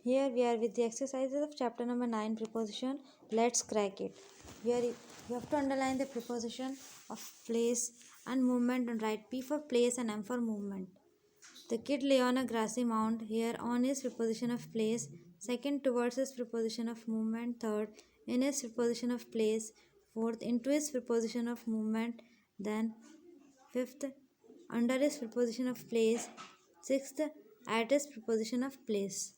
Here we are with the exercises of chapter number 9 preposition. Let's crack it. Here you have to underline the preposition of place and movement and write P for place and M for movement. The kid lay on a grassy mound. Here on is preposition of place. Second, towards is preposition of movement. Third, in is preposition of place. Fourth, into is preposition of movement. Then fifth, under is preposition of place. Sixth, at is preposition of place.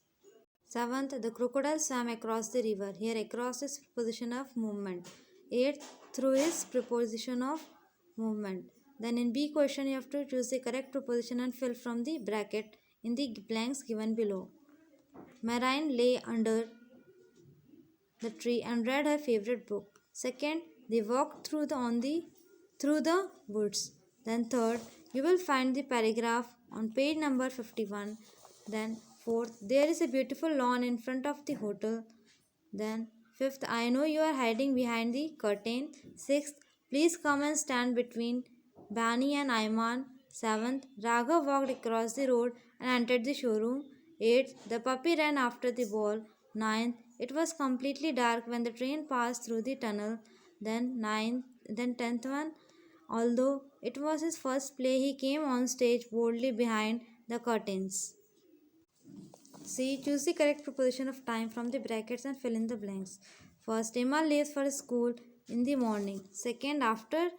Seventh, the crocodile swam across the river. Here across is preposition of movement. Eighth, through is preposition of movement. Then in B question you have to choose the correct preposition and fill from the bracket in the blanks given below. Marine lay under the tree and read her favorite book. Second, they walked through the woods. Then third, you will find the paragraph on page number 51. Then fourth, there is a beautiful lawn in front of the hotel. Then fifth, I know you are hiding behind the curtain. Sixth, please come and stand between Bani and Ayman. Seventh, Raghav walked across the road and entered the showroom. Eighth, the puppy ran after the ball. Ninth, it was completely dark when the train passed through the tunnel. Then tenth one, although it was his first play, he came on stage boldly behind the curtains. C. Choose the correct preposition of time from the brackets and fill in the blanks. First, Emma leaves for school in the morning. Second, after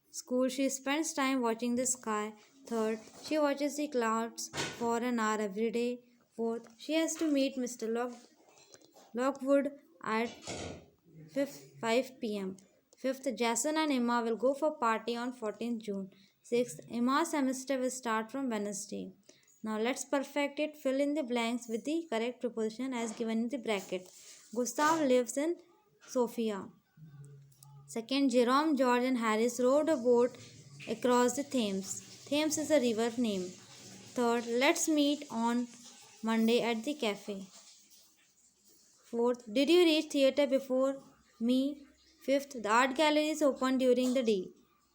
school, she spends time watching the sky. Third, she watches the clouds for an hour every day. Fourth, she has to meet Mr. Lockwood at 5 p.m. Fifth, Jason and Emma will go for party on 14th June. Sixth, Emma's semester will start from Wednesday. Now let's perfect it. Fill in the blanks with the correct preposition as given in the bracket. Gustav lives in Sofia. Second, Jerome, George and Harris rowed a boat across the Thames. Thames is a river name. Third, let's meet on Monday at the cafe. Fourth, did you reach theatre before me? Fifth, the art gallery is open during the day.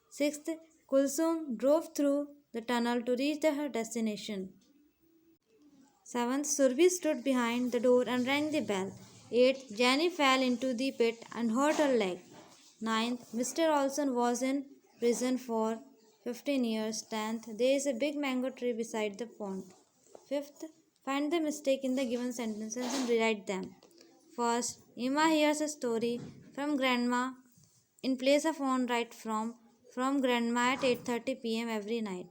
Sixth, Kulsum drove through the tunnel to reach her destination. Seventh, Surbi stood behind the door and rang the bell. Eighth, Jenny fell into the pit and hurt her leg. Ninth, Mr. Olson was in prison for 15 years. 10th, there is a big mango tree beside the pond. 5th, find the mistake in the given sentences and rewrite them. First, Emma hears a story from grandma in place of on write from grandma at 8:30 p.m. every night.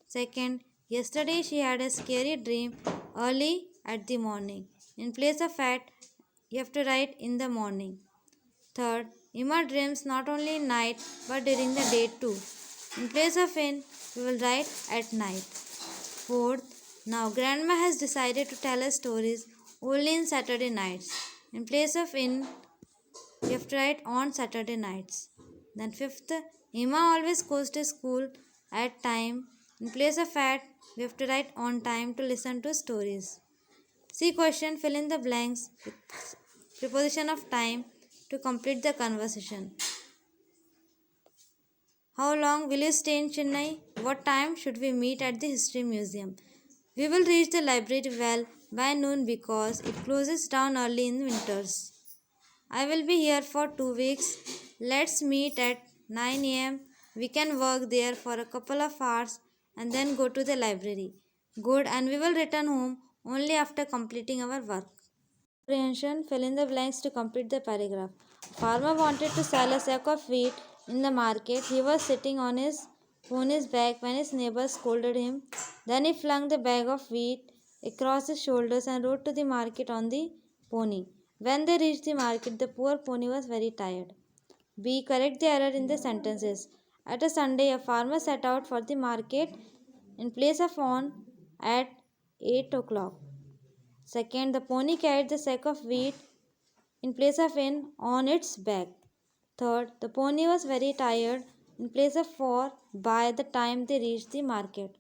Second, yesterday she had a scary dream early at the morning. In place of at, you have to write in the morning. Third, Emma dreams not only in night but during the day too. In place of in, we will write at night. Fourth, now grandma has decided to tell us stories only in Saturday nights. In place of in, we have to write on Saturday nights. Then fifth, Emma always goes to school at time. In place of at, we have to write on time to listen to stories. See question, fill in the blanks with preposition of time to complete the conversation. How long will you stay in Chennai? What time should we meet at the History Museum? We will reach the library well by noon because it closes down early in winters. I will be here for 2 weeks. Let's meet at 9 a.m. We can work there for a couple of hours and then go to the library. Good, and we will return home only after completing our work. Comprehension, fill in the blanks to complete the paragraph. A farmer wanted to sell a sack of wheat in the market. He was sitting on his pony's back when his neighbor scolded him. Then he flung the bag of wheat across his shoulders and rode to the market on the pony. When they reached the market, the poor pony was very tired. B. Correct the error in the sentences. At a Sunday, a farmer set out for the market in place of on at 8 o'clock. Second, the pony carried the sack of wheat in place of in on its back. Third, the pony was very tired in place of for by the time they reached the market.